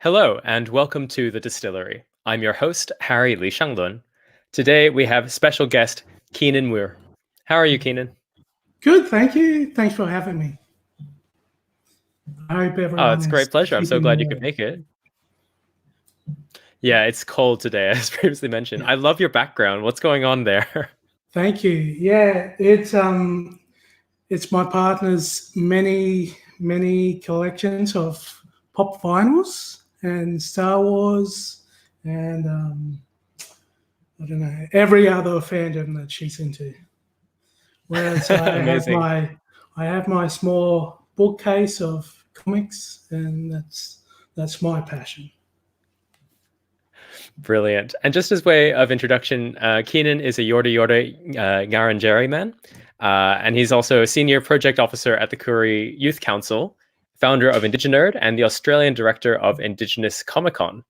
Hello, and welcome to the Distillery. I'm your host, Harry Lee Shanglun. Today we have special guest, Cienan Muir. How are you, Cienan? Good, thank you. Thanks for having me. I hope Oh, it's everyone a is great pleasure. I'm so keeping glad you could warm. make it. Yeah, it's cold today, as previously mentioned. Yeah. I love your background. What's going on there? Thank you. Yeah, it's my partner's many collections of pop vinyls and Star Wars and I don't know, every other fandom that she's into. Whereas Amazing. I have my small bookcase of comics, and that's my passion. Brilliant. And just as way of introduction, Cienan is a Yorta Yorta Ngarrindjeri man, and he's also a senior project officer at the Koorie Youth Council, founder of IndigiNerd, and the Australian director of Indigenous Comic Con,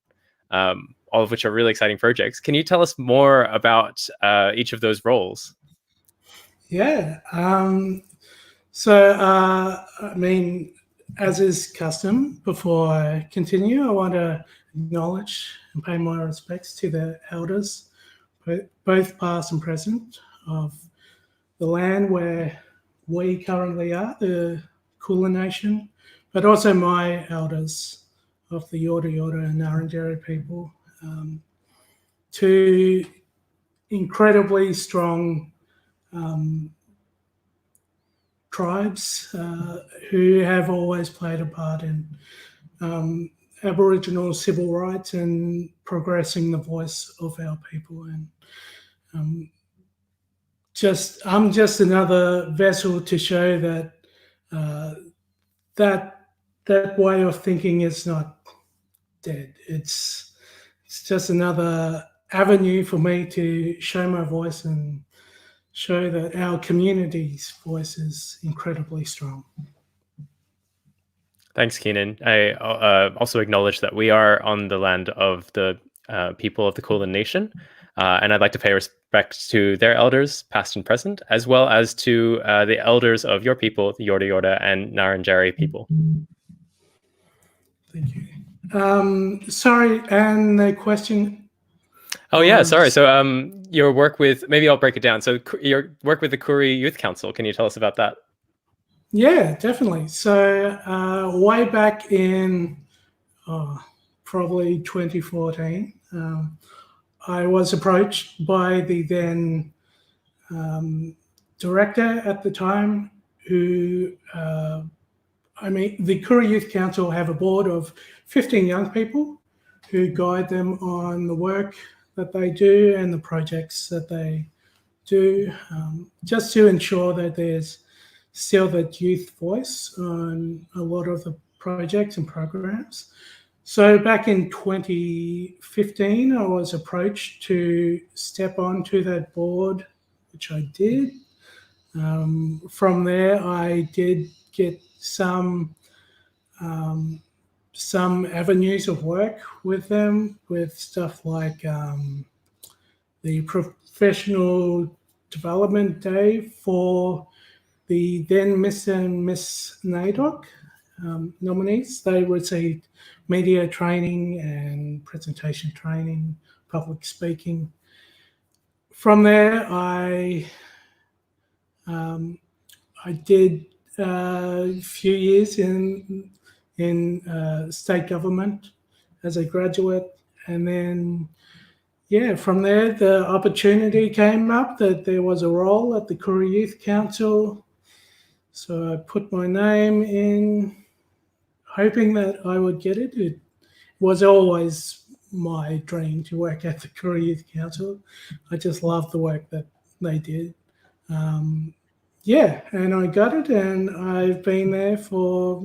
all of which are really exciting projects. Can you tell us more about each of those roles? Yeah. I mean, as is custom, before I continue, I want to acknowledge and pay my respects to the elders, both past and present, of the land where we currently are, the Kulin Nation, but also my elders of the Yorta Yorta and Ngarrindjeri people. Two incredibly strong tribes who have always played a part in Aboriginal civil rights and progressing the voice of our people. And I'm just another vessel to show that that way of thinking is not dead. It's just another avenue for me to show my voice and show that our community's voice is incredibly strong. Thanks, Cienan. I also acknowledge that we are on the land of the people of the Kulin Nation, and I'd like to pay respect to their elders, past and present, as well as to the elders of your people, the Yorta Yorta and Ngarrindjeri people. Thank you. Sorry, and the question. Oh yeah, sorry. So your work with, maybe I'll break it down. So your work with the Koorie Youth Council. Can you tell us about that? Yeah, definitely. So way back in probably 2014, I was approached by the then director at the time, who, the Koorie Youth Council have a board of 15 young people who guide them on the work that they do and the projects that they do, just to ensure that there's still that youth voice on a lot of the projects and programs. So back in 2015, I was approached to step onto that board, which I did. From there, I did get some avenues of work with them, with stuff like the professional development day for the then Mr. and Miss NAIDOC nominees. They received media training and presentation training, public speaking. From there, I did a few years in state government as a graduate, and then from there the opportunity came up that there was a role at the Koorie Youth Council. So I put my name in, hoping that I would get it. It was always my dream to work at the Koorie Youth Council. I just loved the work that they did. And I got it, and I've been there for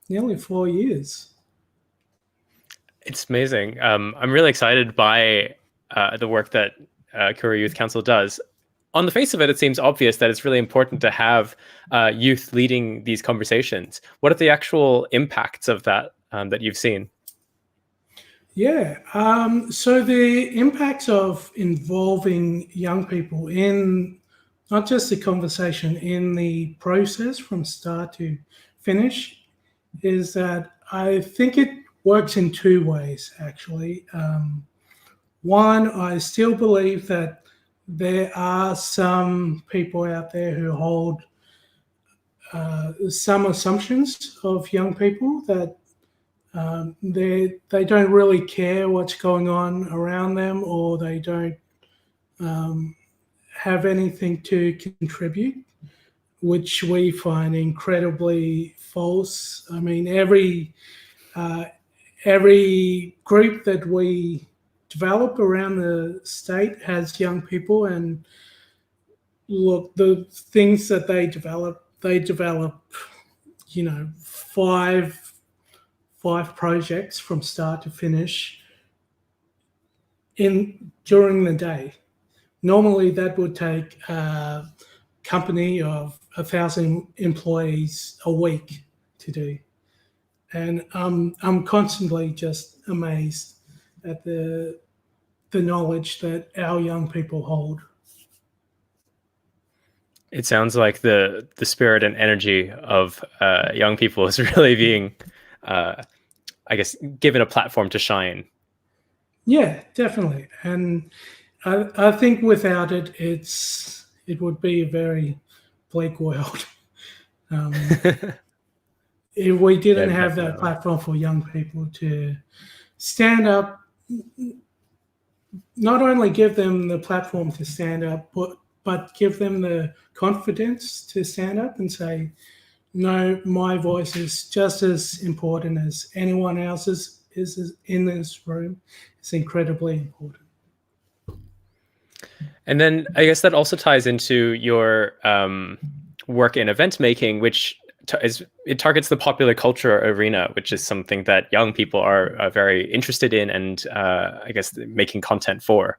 nearly 4 years. It's amazing. I'm really excited by the work that Koorie Youth Council does. On the face of it, it seems obvious that it's really important to have youth leading these conversations. What are the actual impacts of that that you've seen? Yeah, so the impacts of involving young people in not just the conversation, in the process from start to finish, is that I think it works in two ways, actually. One, I still believe that there are some people out there who hold some assumptions of young people that they don't really care what's going on around them, or they don't have anything to contribute, which we find incredibly false. I mean, every group that we develop around the state has young people, and look, the things that they develop, five projects from start to finish during the day. Normally, that would take a company of 1,000 employees a week to do, and I'm constantly just amazed at the knowledge that our young people hold. It sounds like the spirit and energy of young people is really being, I guess, given a platform to shine. Yeah, definitely. And I think without it, it would be a very bleak world. If we didn't have that platform for young people to stand up, not only give them the platform to stand up, but give them the confidence to stand up and say, no, my voice is just as important as anyone else's is in this room. It's incredibly important. And then I guess that also ties into your work in event making, which it targets the popular culture arena, which is something that young people are very interested in and I guess making content for.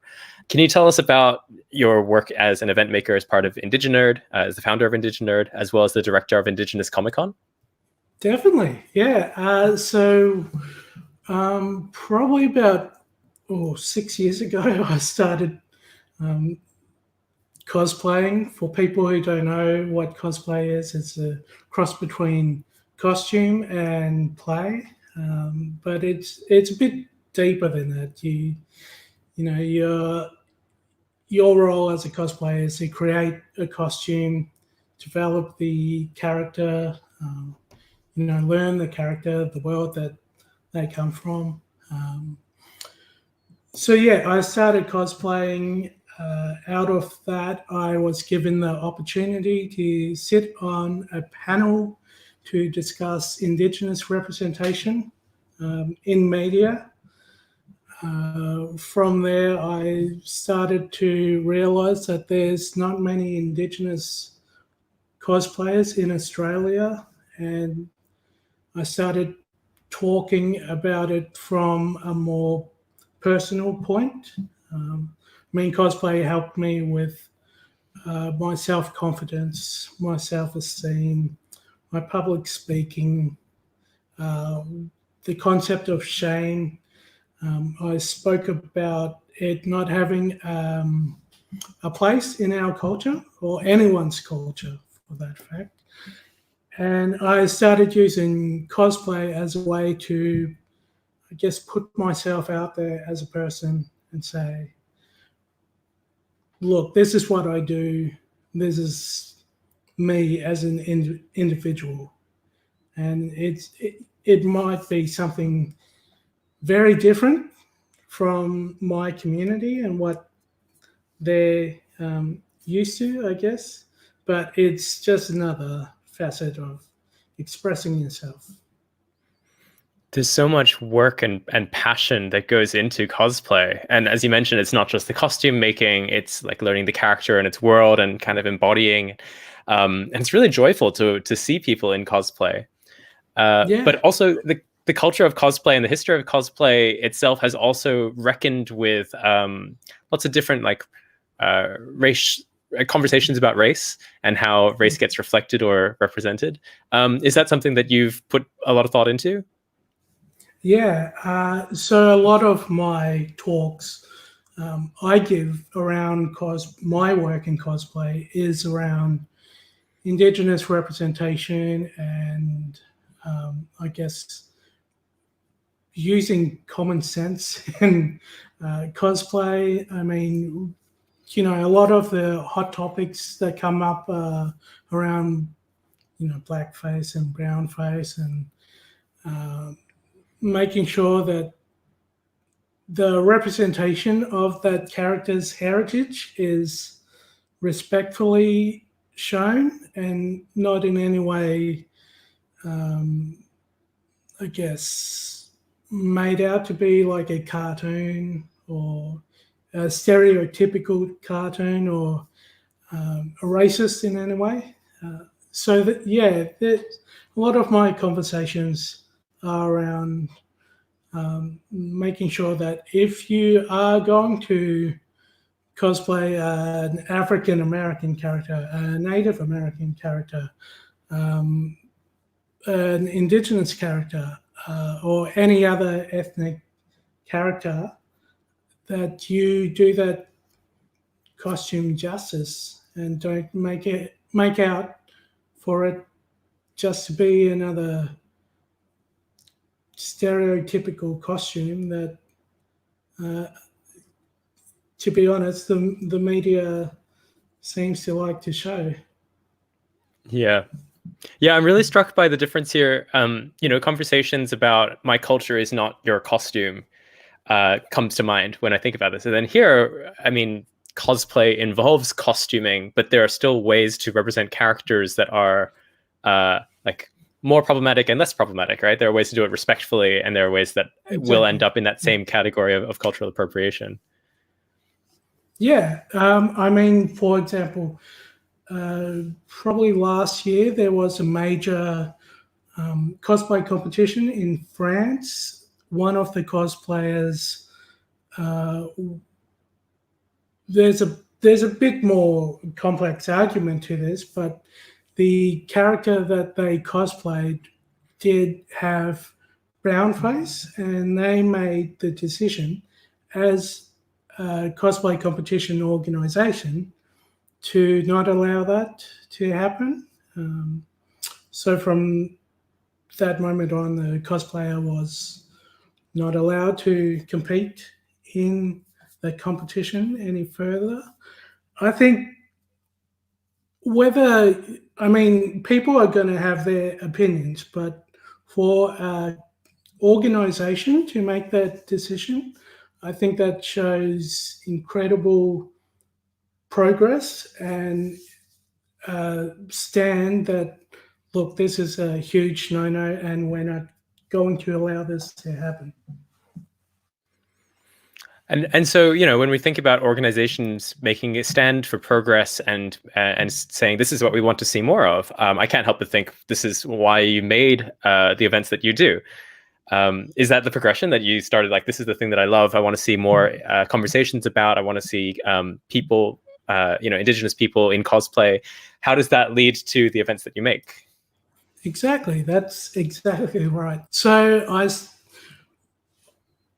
Can you tell us about your work as an event maker as part of IndigiNerd, as the founder of IndigiNerd, as well as the director of Indigenous Comic Con? Definitely, yeah. So probably about 6 years ago, I started cosplaying. For people who don't know what cosplay is, it's a cross between costume and play, but it's a bit deeper than that. Your role as a cosplayer is to create a costume, develop the character, learn the character, the world that they come from. So yeah, I started cosplaying. Out of that, I was given the opportunity to sit on a panel to discuss Indigenous representation in media. From there, I started to realize that there's not many Indigenous cosplayers in Australia, and I started talking about it from a more personal point. Cosplay helped me with my self-confidence, my self-esteem, my public speaking, the concept of shame. I spoke about it not having a place in our culture, or anyone's culture for that fact. And I started using cosplay as a way to, I guess, put myself out there as a person and say, look, this is what I do. This is me as an individual. And it might be something very different from my community and what they're used to, I guess. But it's just another facet of expressing yourself. There's so much work and passion that goes into cosplay. And as you mentioned, it's not just the costume making, it's like learning the character and its world and kind of embodying. And it's really joyful to see people in cosplay. But also the culture of cosplay and the history of cosplay itself has also reckoned with lots of different race conversations about race and how race gets reflected or represented. Is that something that you've put a lot of thought into? Yeah, so a lot of my talks I give around my work in cosplay is around Indigenous representation and I guess using common sense in cosplay. I mean, you know, a lot of the hot topics that come up around, you know, blackface and brownface, and making sure that the representation of that character's heritage is respectfully shown and not in any way, I guess, made out to be like a cartoon or a stereotypical cartoon or a racist in any way. So that, yeah, a lot of my conversations are around making sure that if you are going to cosplay an African American character, a Native American character, an Indigenous character, or any other ethnic character, that you do that costume justice and don't make out for it just to be another stereotypical costume that, to be honest, the media seems to like to show. Yeah. Yeah, I'm really struck by the difference here. You know, conversations about my culture is not your costume comes to mind when I think about this. And then here, I mean, cosplay involves costuming, but there are still ways to represent characters that are like more problematic and less problematic, right? There are ways to do it respectfully, and there are ways that will end up in that same category of cultural appropriation. Yeah, I mean, for example, probably last year there was a major cosplay competition in France. One of the cosplayers, there's a bit more complex argument to this, but the character that they cosplayed did have brown face, and they made the decision as a cosplay competition organization to not allow that to happen. So from that moment on, the cosplayer was not allowed to compete in the competition any further. I think people are going to have their opinions, but for an organization to make that decision, I think that shows incredible progress and stand that, look, this is a huge no-no and we're not going to allow this to happen. And so, you know, when we think about organizations making a stand for progress and saying this is what we want to see more of, I can't help but think this is why you made the events that you do. Is that the progression that you started? Like, this is the thing that I love. I want to see more conversations about. I want to see people, you know, Indigenous people in cosplay. How does that lead to the events that you make? Exactly. That's exactly right. So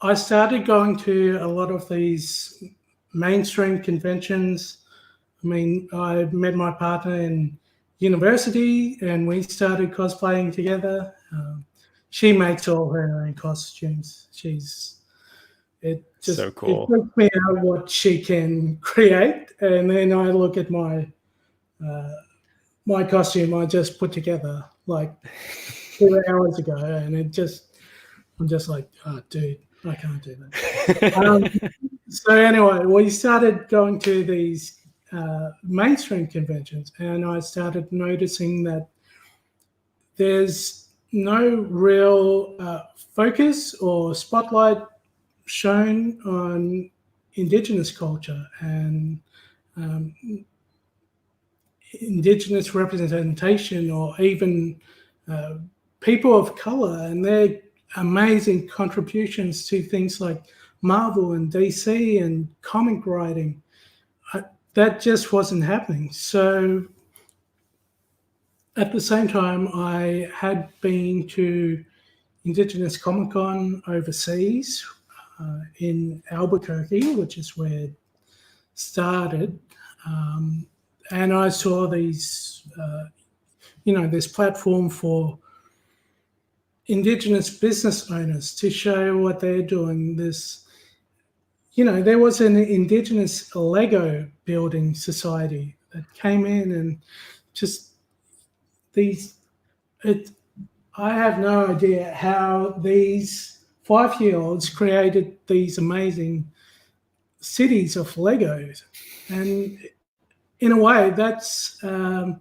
I started going to a lot of these mainstream conventions. I mean, I met my partner in university and we started cosplaying together. She makes all her own costumes. So cool. It freaks me out what she can create. And then I look at my costume I just put together like 2 hours ago, and I'm just like, oh, dude, I can't do that. So anyway, we started going to these mainstream conventions, and I started noticing that there's no real focus or spotlight shown on Indigenous culture and Indigenous representation, or even people of color and their amazing contributions to things like Marvel and DC and comic writing. That just wasn't happening. So at the same time, I had been to Indigenous Comic Con overseas in Albuquerque, which is where it started. And I saw these, this platform for Indigenous business owners to show what they're doing. There was an Indigenous Lego building society that came in and just I have no idea how these 5-year-olds created these amazing cities of Legos. And in a way, that's a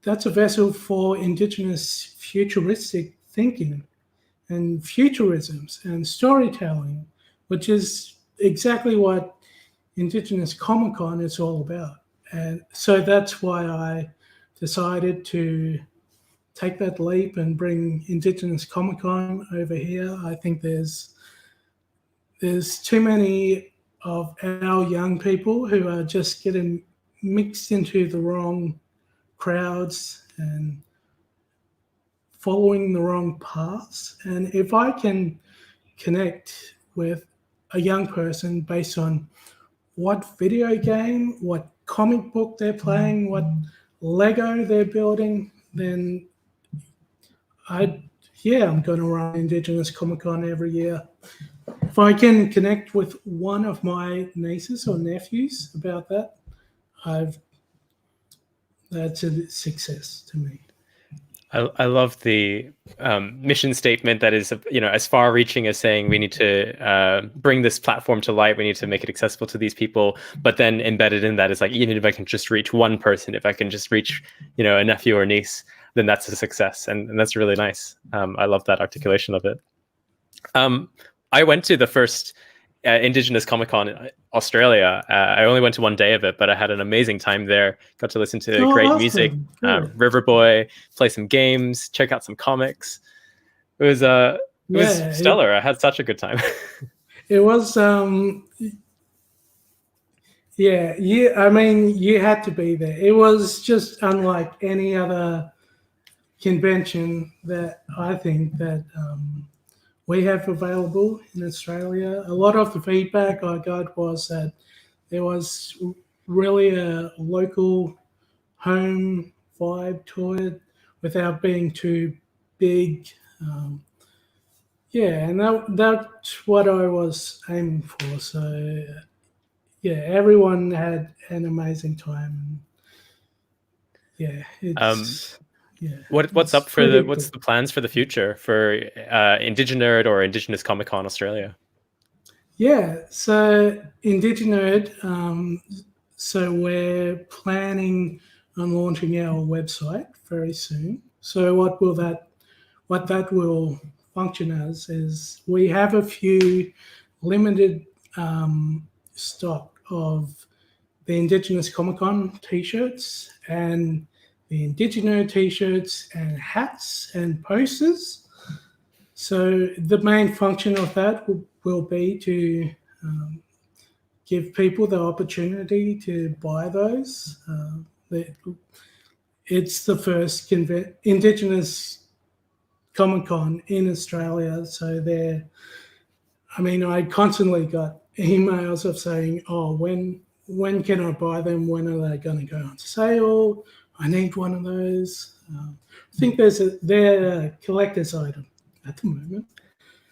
vessel for Indigenous futuristic thinking and futurisms and storytelling, which is exactly what Indigenous Comic Con is all about. And so that's why I decided to take that leap and bring Indigenous Comic Con over here. I think there's too many of our young people who are just getting mixed into the wrong crowds and following the wrong paths. And if I can connect with a young person based on what video game, what comic book they're playing, what Lego they're building, then I'm going to run Indigenous Comic Con every year. If I can connect with one of my nieces or nephews about that, that's a success to me. I love the mission statement that is, as far-reaching as saying we need to bring this platform to light, we need to make it accessible to these people, but then embedded in that is like, even if I can just reach one person, if I can just reach, a nephew or niece, then that's a success, and that's really nice. I love that articulation of it. I went to the first Indigenous Comic Con in Australia. I only went to one day of it, but I had an amazing time there. Got to listen to great music, Riverboy, play some games, check out some comics. It was stellar. I had such a good time. It was I mean, you had to be there. It was just unlike any other convention that I think that we have available in Australia. A lot of the feedback I got was that there was really a local home vibe to it without being too big. And that's what I was aiming for. So, everyone had an amazing time. What's the plans for the future for IndigiNerd or Indigenous Comic Con Australia? So IndigiNerd, so we're planning on launching our website very soon. So what that will function as is we have a few limited stock of the Indigenous Comic Con t-shirts and the IndigiNerd t-shirts and hats and posters. So the main function of that will be to give people the opportunity to buy those. It's the first Indigenous Comic Con in Australia. So I constantly got emails of saying, oh, when can I buy them? When are they going to go on sale? I need one of those. I think they're a collector's item at the moment.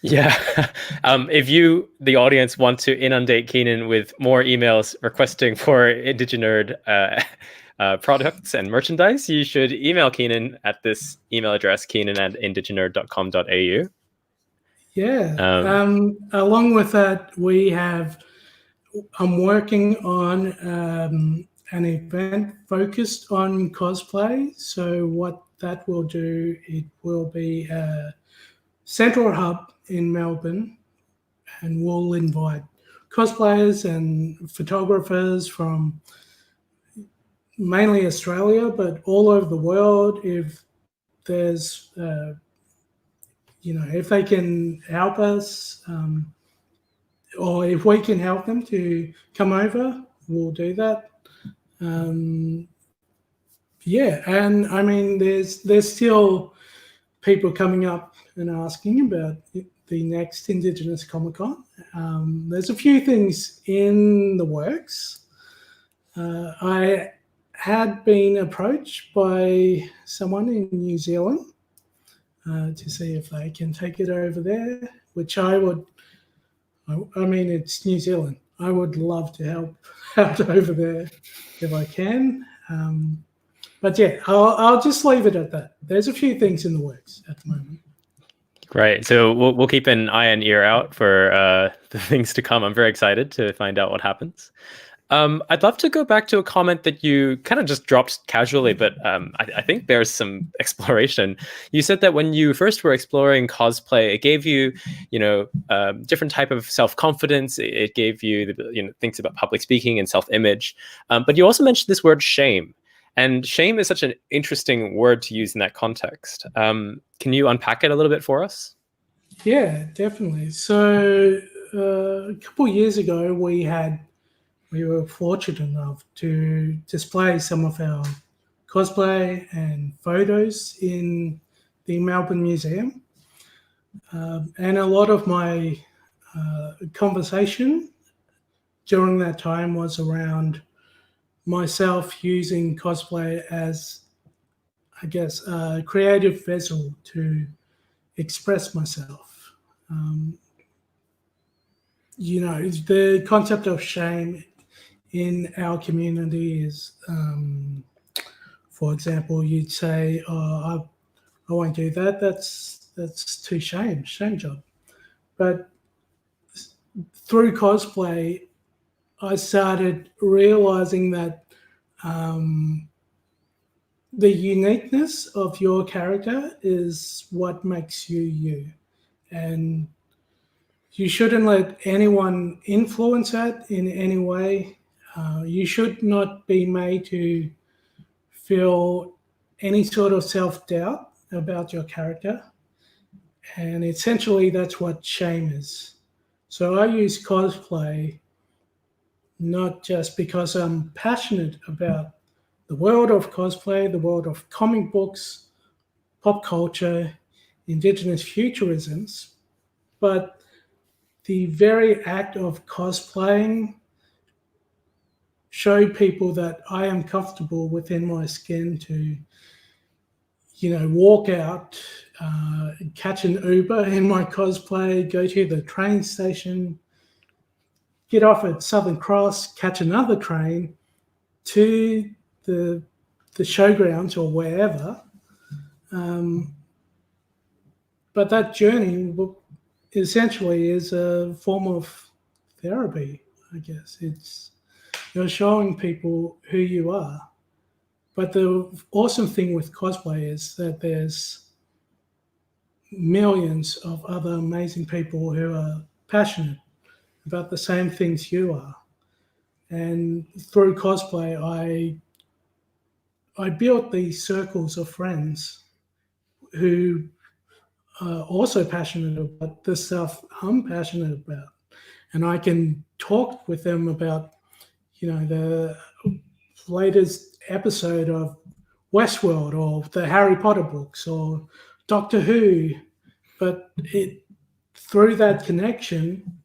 Yeah. If you, the audience, want to inundate Keenan with more emails requesting for IndigiNerd products and merchandise, you should email Keenan at this email address, keenan@indiginerd.com.au. Along with that, I'm working on an event focused on cosplay. So what that will do, it will be a central hub in Melbourne, and we'll invite cosplayers and photographers from mainly Australia, but all over the world. If there's, if they can help us, or if we can help them to come over, we'll do that. And there's still people coming up and asking about the next Indigenous Comic Con. There's a few things in the works. I had been approached by someone in New Zealand to see if they can take it over there, which I would. I mean, it's New Zealand. I would love to help out over there if I can. But yeah, I'll just leave it at that. There's a few things in the works at the moment. Right. So we'll keep an eye and ear out for the things to come. I'm very excited to find out what happens. I'd love to go back to a comment that you kind of just dropped casually, but I think bears some exploration. You said that when you first were exploring cosplay, it gave you, different type of self-confidence. It gave you, things about public speaking and self-image. But you also mentioned this word shame. And shame is such an interesting word to use in that context. Can you unpack it a little bit for us? Yeah, definitely. So a couple of years ago, we were fortunate enough to display some of our cosplay and photos in the Melbourne Museum. And a lot of my conversation during that time was around myself using cosplay as, I guess, a creative vessel to express myself. The concept of shame in our community is, for example, you'd say, "Oh, I won't do that. That's too shame job." But through cosplay, I started realizing that the uniqueness of your character is what makes you you, and you shouldn't let anyone influence that in any way. You should not be made to feel any sort of self-doubt about your character. And essentially, that's what shame is. So I use cosplay not just because I'm passionate about the world of cosplay, the world of comic books, pop culture, Indigenous futurisms, but the very act of cosplaying show people that I am comfortable within my skin to, walk out, catch an Uber in my cosplay, go to the train station, get off at Southern Cross, catch another train to the showgrounds or wherever. But that journey essentially is a form of therapy, I guess. You're showing people who you are. But the awesome thing with cosplay is that there's millions of other amazing people who are passionate about the same things you are. And through cosplay, I built these circles of friends who are also passionate about the stuff I'm passionate about. And I can talk with them about, the latest episode of Westworld or the Harry Potter books or Doctor Who. But through that connection,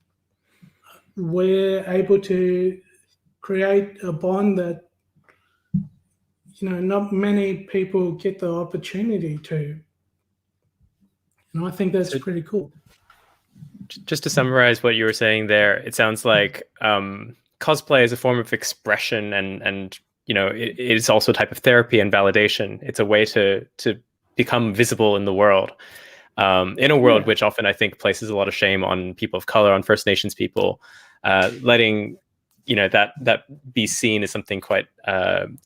we're able to create a bond that, not many people get the opportunity to. And I think that's pretty cool. Just to summarize what you were saying there, it sounds like cosplay is a form of expression, and it is also a type of therapy and validation. It's a way to become visible in the world, in a world which often I think places a lot of shame on people of color, on First Nations people. Letting that be seen as something quite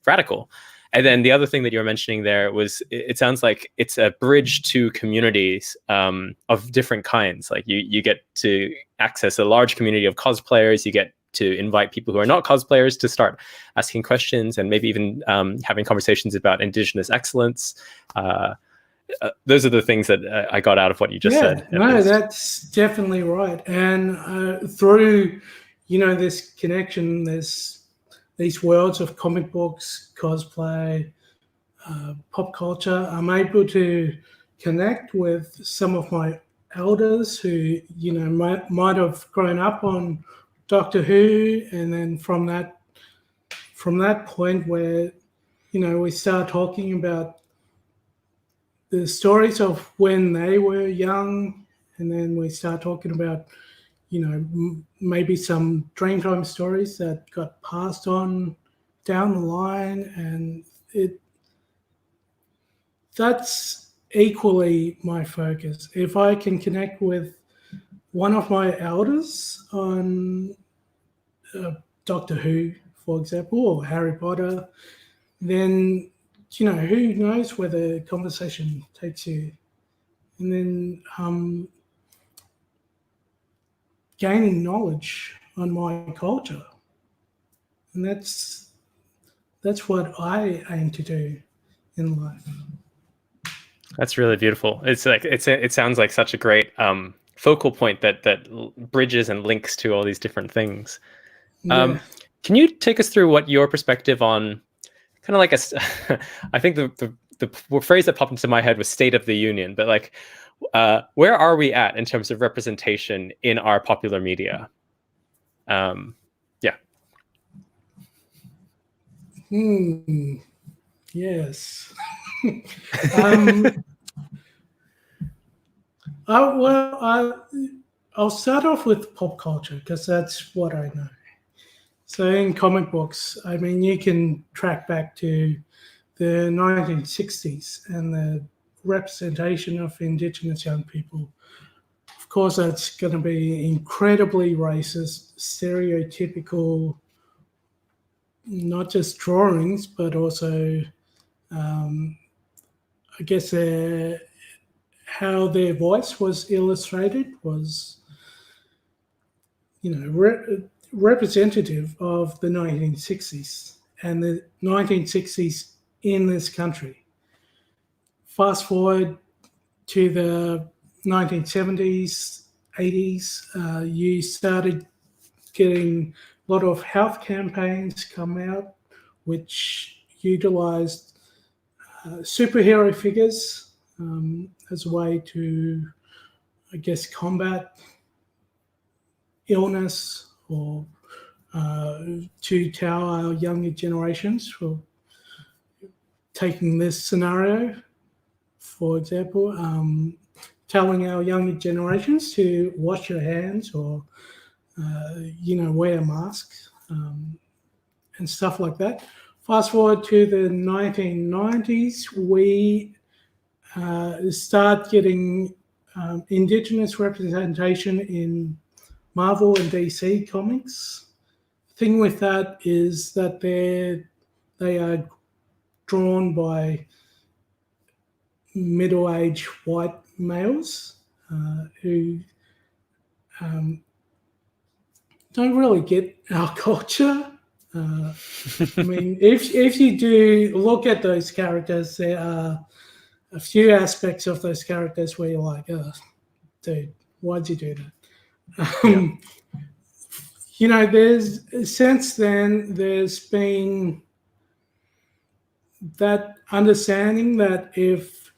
radical. And then the other thing that you were mentioning there was, it sounds like it's a bridge to communities of different kinds. Like you get to access a large community of cosplayers. You get to invite people who are not cosplayers to start asking questions and maybe even having conversations about Indigenous excellence. Those are the things that I got out of what you just said. No, that's definitely right. And through, this connection, there's these worlds of comic books, cosplay, pop culture. I'm able to connect with some of my elders who, might have grown up on Doctor Who, and then from that point where, we start talking about the stories of when they were young, and then we start talking about, maybe some Dreamtime stories that got passed on down the line, and that's equally my focus. If I can connect with one of my elders on Doctor Who, for example, or Harry Potter, then, who knows where the conversation takes you. And then gaining knowledge on my culture. And that's what I aim to do in life. That's really beautiful. It's like it sounds like such a great focal point that bridges and links to all these different things. Yeah. Can you take us through what your perspective on kind of like I think the phrase that popped into my head was State of the Union, but like where are we at in terms of representation in our popular media? Yeah. Yes. I'll start off with pop culture because that's what I know. So in comic books, I mean, you can track back to the 1960s and the representation of Indigenous young people. Of course, that's going to be incredibly racist, stereotypical, not just drawings, but also, I guess, how their voice was illustrated was, representative of the 1960s and the 1960s in this country. Fast forward to the 1970s, 80s, you started getting a lot of health campaigns come out which utilized superhero figures as a way to, I guess, combat illness or to tell our younger generations for taking this scenario, for example, telling our younger generations to wash your hands or, wear a mask and stuff like that. Fast forward to the 1990s, we start getting Indigenous representation in Marvel and DC comics. The thing with that is that they are drawn by middle-aged white males who don't really get our culture. I mean, if you do look at those characters, there are a few aspects of those characters where you're like, oh, dude, why'd you do that? Since then, there's been that understanding that if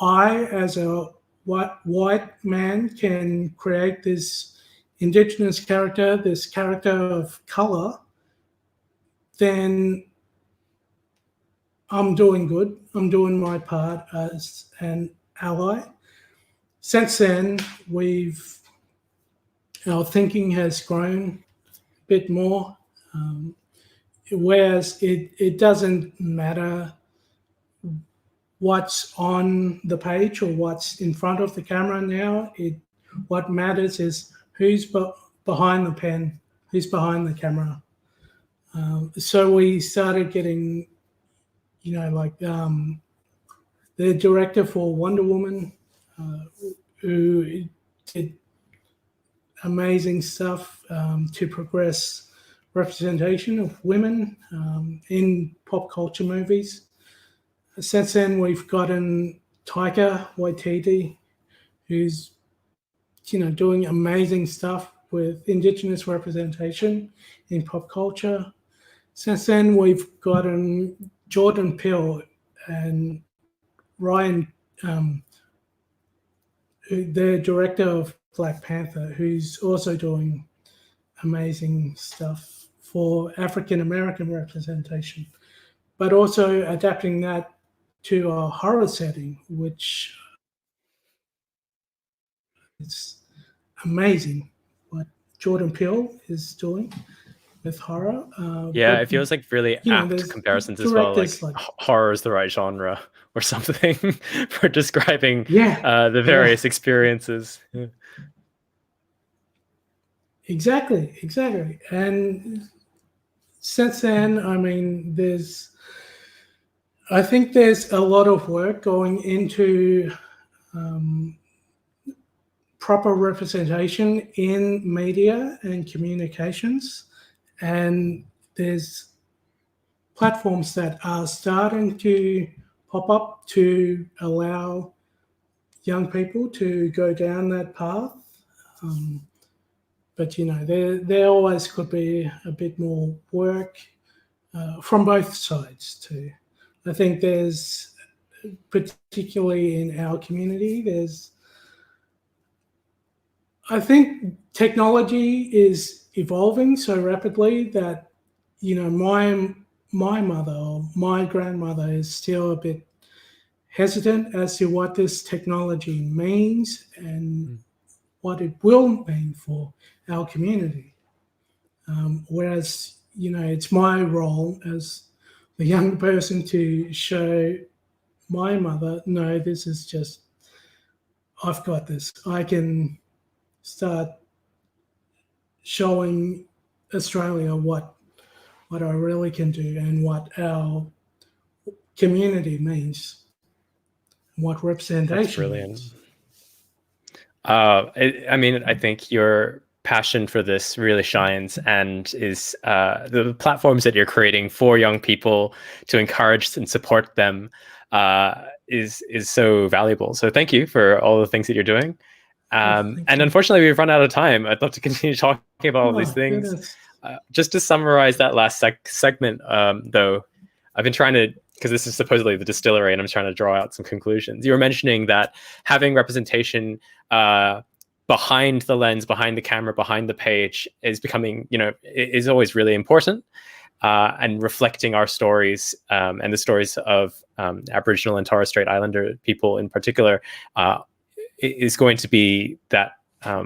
I, as a white man, can create this Indigenous character, this character of color, then I'm doing good. I'm doing my part as an ally. Since then, our thinking has grown a bit more, whereas it doesn't matter what's on the page or what's in front of the camera now. What matters is who's behind the pen, who's behind the camera. So we started getting, the director for Wonder Woman, who did amazing stuff to progress representation of women in pop culture movies. Since then, we've gotten Taika Waititi, who's doing amazing stuff with Indigenous representation in pop culture. Since then, we've gotten Jordan Peele and Ryan, the director of Black Panther, who's also doing amazing stuff for African American representation, but also adapting that to a horror setting, which is amazing what Jordan Peele is doing with horror. Yeah, but it feels like really apt there's comparisons as well. Like directors like horror is the right genre or something for describing yeah, the various experiences. Yeah. exactly. And since then, I mean, I think there's a lot of work going into proper representation in media and communications, and there's platforms that are starting to pop up to allow young people to go down that path. But there always could be a bit more work from both sides too. I think there's, particularly in our community, I think technology is evolving so rapidly that my mother or my grandmother is still a bit hesitant as to what this technology means and what it will mean for our community. Whereas, it's my role as the young person to show my mother, no, this is just, I've got this. I can start showing Australia what I really can do and what our community means, what representation That's brilliant. means. I mean, I think your passion for this really shines, and is the platforms that you're creating for young people to encourage and support them is so valuable. So thank you for all the things that you're doing. And unfortunately, we've run out of time. I'd love to continue talking about all these things. Just to summarize that last segment, though, I've been trying to, because this is supposedly the distillery, and I'm trying to draw out some conclusions. You were mentioning that having representation behind the lens, behind the camera, behind the page is becoming, is always really important. And reflecting our stories and the stories of Aboriginal and Torres Strait Islander people in particular is going to be that, I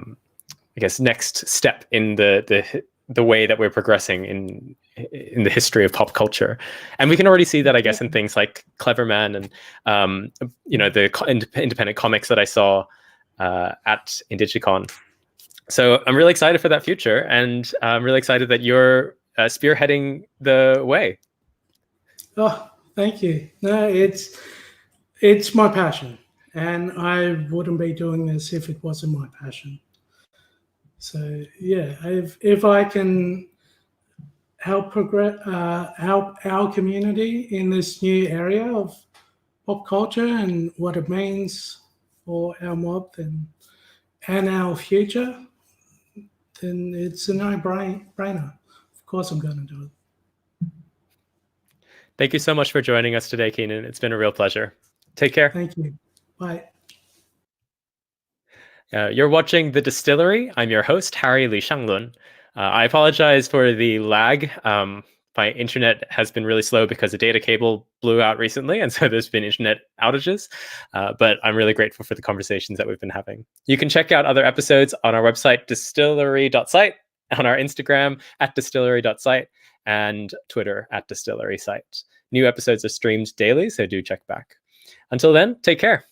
guess, next step in the way that we're progressing in the history of pop culture. And we can already see that, I guess, in things like Clever Man and the independent comics that I saw at IndigiCon. So I'm really excited for that future, and I'm really excited that you're spearheading the way. Oh, thank you. No, it's my passion, and I wouldn't be doing this if it wasn't my passion. So yeah, if I can help our community in this new area of pop culture and what it means for our mob and our future, then it's a no-brainer. Of course I'm going to do it. Thank you so much for joining us today, Cienan. It's been a real pleasure. Take care. Thank you. Bye. You're watching The Distillery. I'm your host, Harry Lee Shanglun. I apologize for the lag. My internet has been really slow because a data cable blew out recently, and so there's been internet outages. But I'm really grateful for the conversations that we've been having. You can check out other episodes on our website, distillery.site, on our Instagram @distillery.site, and Twitter @distillery site. New episodes are streamed daily, so do check back. Until then, take care.